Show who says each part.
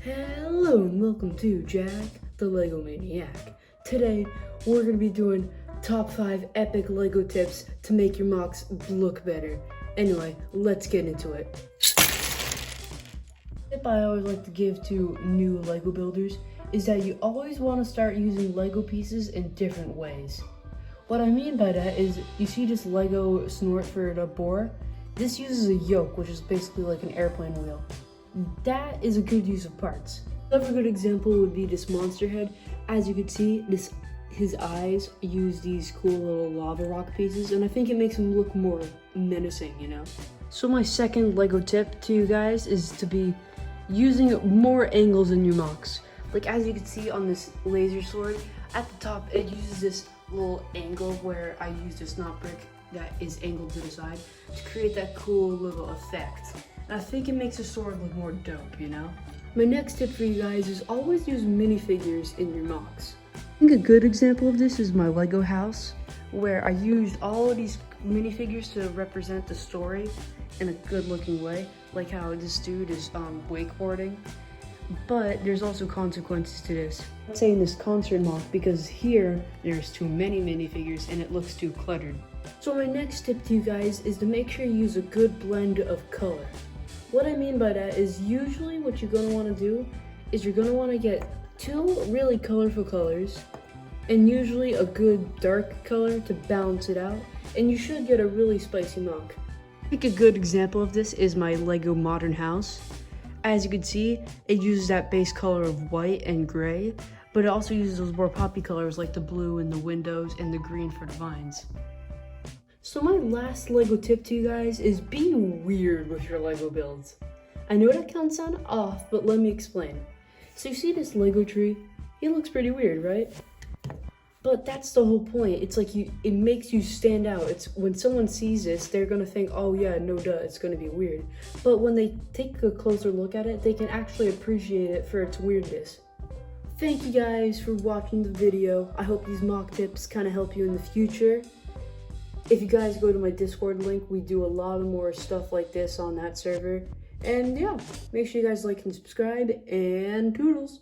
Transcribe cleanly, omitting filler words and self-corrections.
Speaker 1: Hello and welcome to Jack the Lego Maniac. Today we're going to be doing top 5 epic Lego tips to make your MOCs look better. Anyway, let's get into it. The tip I always like to give to new Lego builders is that you always want to start using Lego pieces in different ways. What I mean by that is, you see this Lego snort for the boar? This uses a yoke, which is basically like an airplane wheel. That is a good use of parts. Another good example would be this monster head. As you can see, his eyes use these cool little lava rock pieces, and I think it makes him look more menacing, you know? So my second Lego tip to you guys is to be using more angles in your MOCs. Like as you can see on this laser sword, at the top it uses this little angle where I use this knot brick that is angled to the side to create that cool little effect. I think it makes the sword look more dope, you know? My next tip for you guys is always use minifigures in your MOCs. I think a good example of this is my Lego house, where I used all of these minifigures to represent the story in a good looking way, like how this dude is wakeboarding. But there's also consequences to this. I'm saying this concert MOC because here there's too many minifigures and it looks too cluttered. So my next tip to you guys is to make sure you use a good blend of color. What I mean by that is, usually what you're going to want to do is you're going to want to get two really colorful colors and usually a good dark color to balance it out, and you should get a really spicy MOC. I think a good example of this is my Lego modern house. As you can see, it uses that base color of white and gray, but it also uses those more poppy colors like the blue in the windows and the green for the vines. So my last Lego tip to you guys is be weird with your Lego builds. I know that can sound off, but let me explain. So you see this Lego tree? It looks pretty weird, right? But that's the whole point. It's like it makes you stand out. It's when someone sees this, they're gonna think, oh yeah, no duh, it's gonna be weird. But when they take a closer look at it, they can actually appreciate it for its weirdness. Thank you guys for watching the video. I hope these MOC tips kind of help you in the future. If you guys go to my Discord link, we do a lot of more stuff like this on that server. And yeah, make sure you guys like and subscribe, and toodles!